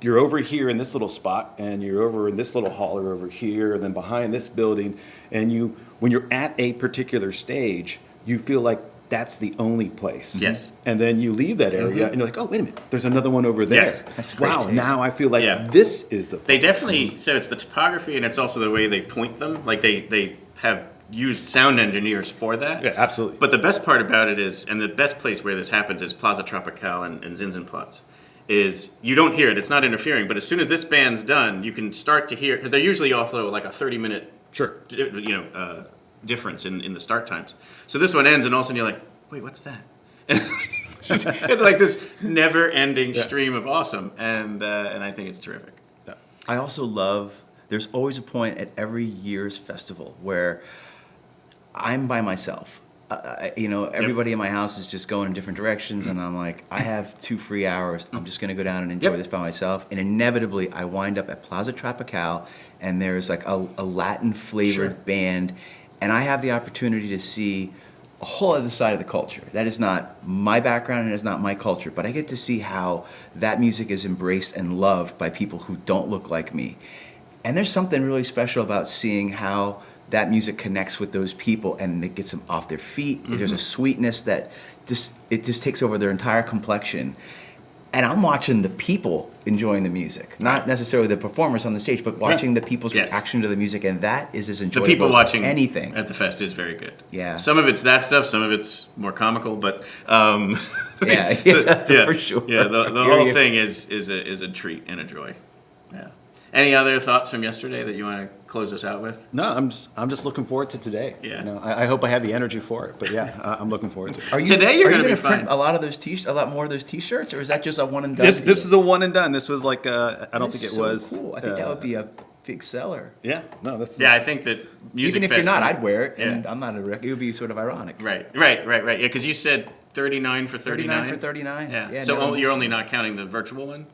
you're over here in this little spot, and you're over in this little hall or over here, and then behind this building, and when you're at a particular stage, you feel like that's the only place. Yes. And then you leave that area, and you're like, oh, wait a minute, there's another one over there. Yes. That's great. Wow, now I feel like this is the place. They definitely, so it's the topography, and it's also the way they point them. Like they have used sound engineers for that. Yeah, absolutely. But the best part about it is, and the best place where this happens is Plaza Tropical and Zinzenplatz, is you don't hear it. It's not interfering. But as soon as this band's done, you can start to hear, because they usually also like a 30-minute difference in the start times. So this one ends, and all of a sudden you're like, wait, what's that? And it's like this never-ending stream of awesome, and I think it's terrific. Yeah. I also love, there's always a point at every year's festival where I'm by myself. Everybody in my house is just going in different directions, and I'm like, I have 2 free hours. I'm just going to go down and enjoy this by myself. And inevitably, I wind up at Plaza Tropical, and there's like a Latin-flavored band, and I have the opportunity to see a whole other side of the culture. That is not my background, and it's not my culture, but I get to see how that music is embraced and loved by people who don't look like me. And there's something really special about seeing how that music connects with those people, and it gets them off their feet. There's a sweetness that just takes over their entire complexion. And I'm watching the people enjoying the music, not necessarily the performers on the stage, but watching the people's reaction to the music, and that is as enjoyable the people as watching anything at the fest is very good. Yeah. Some of it's that stuff, some of it's more comical, but for sure. Yeah, the whole thing is a treat and a joy. Yeah. Any other thoughts from yesterday that you want to close us out with? No, I'm just looking forward to today. Yeah. I hope I have the energy for it, but I'm looking forward to it. Today you're going to be print fine. a lot more of those T-shirts, or is that just a one and done? This is a one and done. This was like I don't think it was. Cool. I think that would be a big seller. Yeah. No, that's. Yeah, I think that even if you're not, I'd wear it, and Yeah. I'm not a wreck. It would be sort of ironic. Right. Yeah, because you said 39 for 39. 39 for 39. Yeah. Yeah, So no, you're only not counting the virtual one.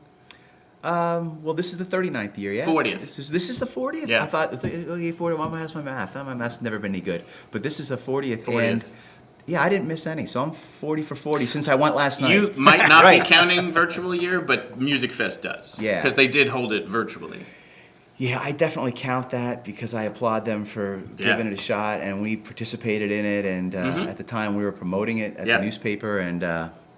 Well, this is the 39th year, yeah? 40th. This is the 40th? Yeah. I thought, okay, 40, why am I asking my math? My math's never been any good. But this is the 40th. 40th. And yeah, I didn't miss any. So I'm 40 for 40 since I went last night. You might not Right. be counting virtual year, but Musikfest does. Yeah. Because they did hold it virtually. Yeah, I definitely count that because I applaud them for giving it a shot, and we participated in it. And at the time, we were promoting it at the newspaper, and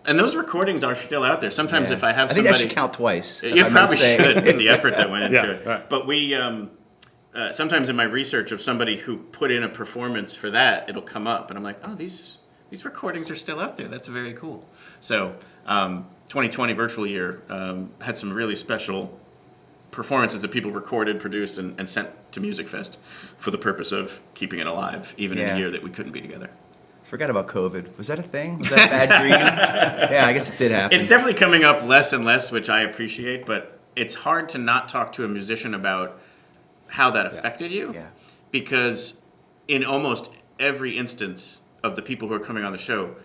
those recordings are still out there. Sometimes if I have I think somebody... that should count twice. You probably should, with the effort that went into Yeah, it. right. But we... sometimes in my research of somebody who put in a performance for that, it'll come up, and I'm like, oh, these recordings are still out there. That's very cool. So 2020 virtual year had some really special performances that people recorded, produced, and sent to Musikfest for the purpose of keeping it alive, even in a year that we couldn't be together. Forgot about COVID. Was that a thing? Was that a bad dream? Yeah, I guess it did happen. It's definitely coming up less and less, which I appreciate, but it's hard to not talk to a musician about how that affected you. Yeah. Because in almost every instance of the people who are coming on the show,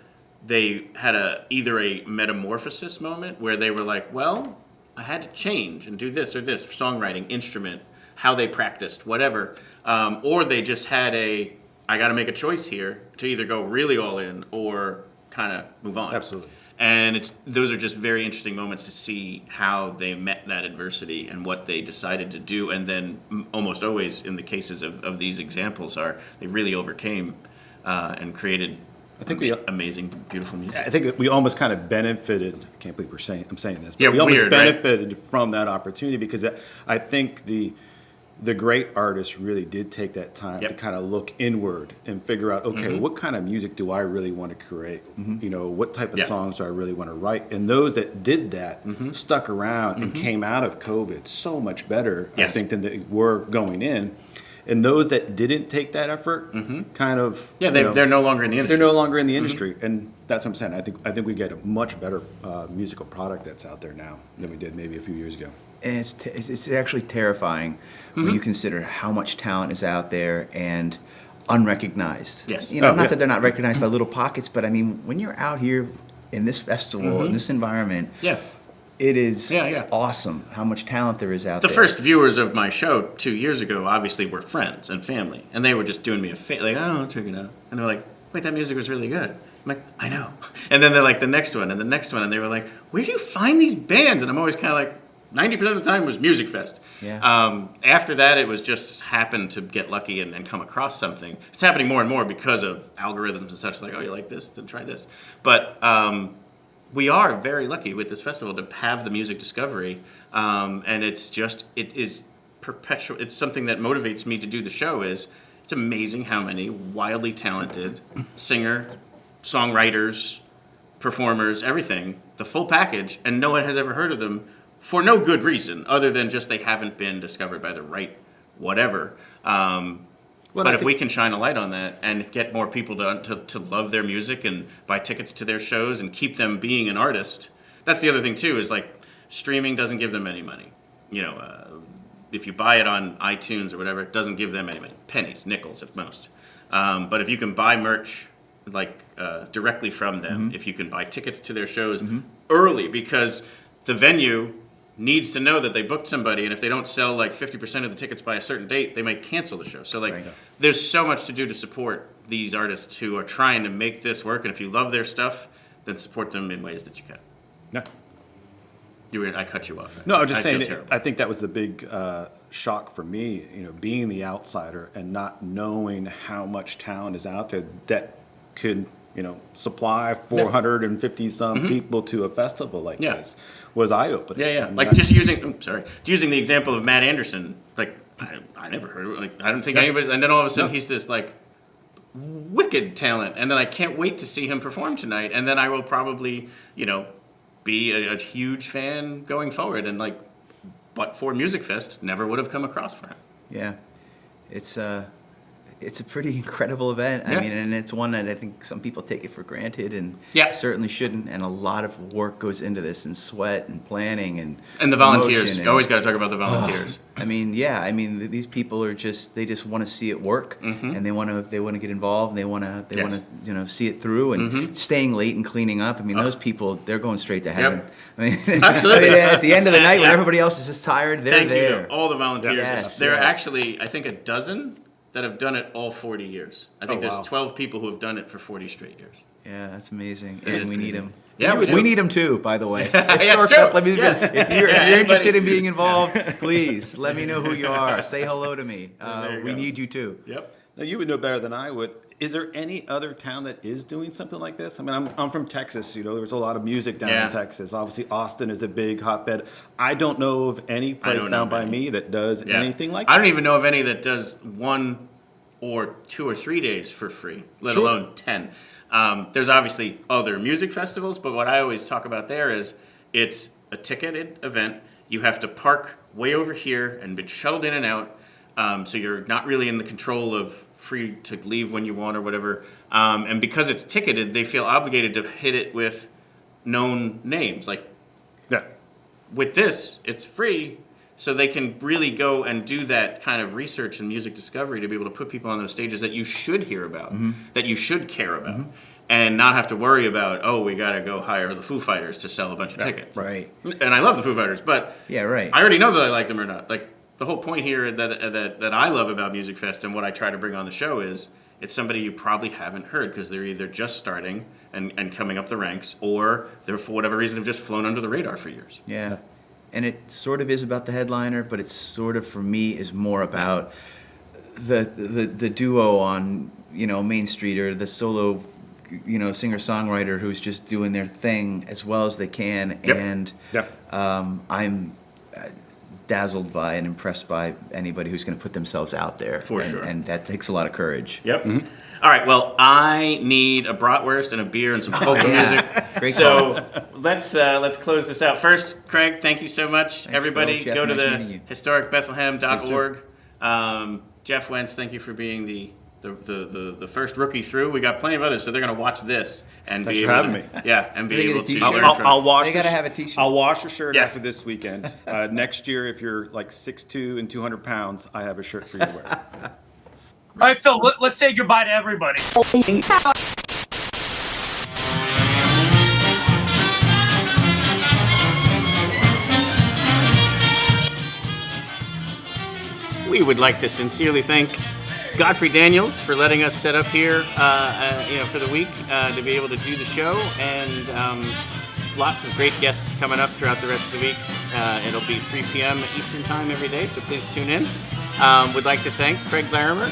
they had either a metamorphosis moment where they were like, well, I had to change and do this or this, songwriting, instrument, how they practiced, whatever. Or they just had I got to make a choice here to either go really all in or kind of move on. Absolutely. And those are just very interesting moments to see how they met that adversity and what they decided to do. And then almost always in the cases of these examples they really overcame and created amazing, beautiful music. I think we almost kind of benefited. I can't believe I'm saying this. But Yeah, we almost weird, right? benefited from that opportunity because I think the great artists really did take that time to kind of look inward and figure out, okay, what kind of music do I really want to create? You know, what type of songs do I really want to write? And those that did that stuck around and came out of COVID so much better, I think, than they were going in. And those that didn't take that effort, kind of they're no longer in the industry. They're no longer in the industry, and that's what I'm saying. I think we get a much better musical product that's out there now than we did maybe a few years ago. And it's actually terrifying when you consider how much talent is out there and unrecognized. Yes. You know, not that they're not recognized by little pockets, but I mean, when you're out here in this festival, in this environment, it is awesome how much talent there is out there. The first viewers of my show 2 years ago obviously were friends and family, and they were just doing me a favor, like, oh, check it out. And they're like, wait, that music was really good. I'm like, I know. And then they're like, the next one, and the next one, and they were like, where do you find these bands? And I'm always kind of like, 90% of the time was Musikfest. Yeah. After that, it was just happened to get lucky and come across something. It's happening more and more because of algorithms and such, like, oh, you like this, then try this. But we are very lucky with this festival to have the music discovery, and it is perpetual. It's something that motivates me to do the show. It's amazing how many wildly talented singer, songwriters, performers, everything, the full package, and no one has ever heard of them for no good reason other than just they haven't been discovered by the right whatever. But if we can shine a light on that and get more people to love their music and buy tickets to their shows and keep them being an artist, that's the other thing too, is like streaming doesn't give them any money. You know, if you buy it on iTunes or whatever, it doesn't give them any money. Pennies, nickels at most. But if you can buy merch directly from them, if you can buy tickets to their shows early, because the venue needs to know that they booked somebody, and if they don't sell like 50% of the tickets by a certain date, they might cancel the show. So there's so much to do to support these artists who are trying to make this work, and if you love their stuff, then support them in ways that you can. Yeah. I cut you off. No, I was just saying, feel terrible. I think that was the big shock for me, you know, being the outsider and not knowing how much talent is out there that could, you know, supply 450 some people to a festival like this was eye-opening. Yeah. Like just using the example of Matt Anderson, like I never heard of it. Like I don't think anybody, and then all of a sudden he's this like wicked talent, and then I can't wait to see him perform tonight, and then I will probably, you know, be a huge fan going forward, and like, but for Musikfest, never would have come across for him. Yeah, it's it's a pretty incredible event. Yeah. I mean, and it's one that I think some people take it for granted, and Yeah. certainly shouldn't. And a lot of work goes into this, and sweat, and planning, and the volunteers. emotion, You always got to talk about the volunteers. I mean, yeah. I mean, these people are they just want to see it work, and they want to get involved. And they want to see it through, and staying late and cleaning up. I mean, those people, they're going straight to heaven. I mean, Absolutely. I mean, at the end of the night, when everybody else is just tired, they're Thank there. you to all the volunteers. Yes, there are yes. actually, I think, a dozen that have done it all 40 years. I think there's 12 people who have done it for 40 straight years. Yeah, that's amazing. It is And we pretty need neat. them. Yeah, we do. We need them too, by the way. Yeah, Historic it's true. Bethlehem, Yes. if you're Yeah, interested anybody- in being involved, please let me know who you are. Say hello to me. There you We go. need you too. Yep. Now, you would know better than I would. Is there any other town that is doing something like this? I mean, I'm from Texas. There's a lot of music down in Texas. Obviously, Austin is a big hotbed. I don't know of any place down by me that does anything like I don't this. even know of any that does 1 or 2 or 3 days for free, let alone 10. There's obviously other music festivals, but what I always talk about there is it's a ticketed event. You have to park way over here and be shuttled in and out. So you're not really in the control of free to leave when you want or whatever. And because it's ticketed, they feel obligated to hit it with known names. Like, with this, it's free, so they can really go and do that kind of research and music discovery to be able to put people on those stages that you should hear about, that you should care about, and not have to worry about, we got to go hire the Foo Fighters to sell a bunch of tickets. Right. And I love the Foo Fighters, but Yeah, right. I already know that I like them or not. Like, the whole point here that I love about Musikfest and what I try to bring on the show is it's somebody you probably haven't heard because they're either just starting and coming up the ranks, or they're, for whatever reason, have just flown under the radar for years. Yeah. And it sort of is about the headliner, but it's sort of, for me, is more about the duo on, Main Street, or the solo, singer-songwriter who's just doing their thing as well as they can. Yep. And I'm dazzled by and impressed by anybody who's going to put themselves out there. For sure. And that takes a lot of courage. Yep. All right. Well, I need a bratwurst and a beer and some polka music. Great so let's close this out. First, Craig, thank you so much. Thanks, Everybody, Phil. Jeff, go to nice meeting the you. historicbethlehem.org. Jeff Wentz, thank you for being the first rookie through. We got plenty of others, so they're going to watch this and Thanks be for able having to, me. yeah, and be They get a able to t-shirt. learn from. I'll wash. They gotta have a t-shirt. I'll wash your shirt Yes. after this weekend. Next year, if you're like 6'2" and 200 pounds, I have a shirt for you to wear. All right, Phil, let's say goodbye to everybody. We would like to sincerely thank Godfrey Daniels for letting us set up here, for the week to be able to do the show, and lots of great guests coming up throughout the rest of the week. It'll be 3 p.m. Eastern Time every day, so please tune in. We'd like to thank Craig Larimer,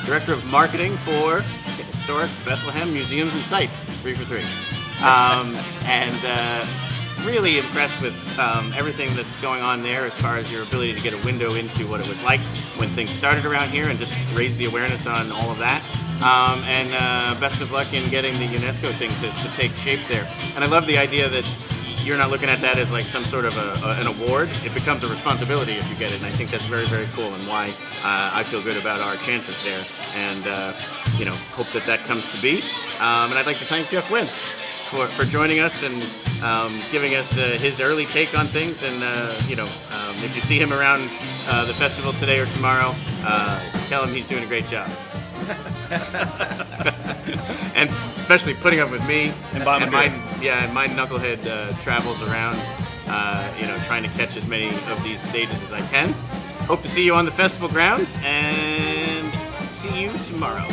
Director of Marketing for Historic Bethlehem Museums and Sites, 3 for 3. Really impressed with everything that's going on there as far as your ability to get a window into what it was like when things started around here and just raise the awareness on all of that. Best of luck in getting the UNESCO thing to take shape there. And I love the idea that you're not looking at that as like some sort of an award. It becomes a responsibility if you get it. And I think that's very, very cool, and why I feel good about our chances there. And, hope that comes to be. And I'd like to thank Jeff Wentz for joining us and giving us his early take on things. And, if you see him around the festival today or tomorrow, tell him he's doing a great job. And especially putting up with me and my knucklehead travels around, trying to catch as many of these stages as I can. Hope to see you on the festival grounds, and see you tomorrow.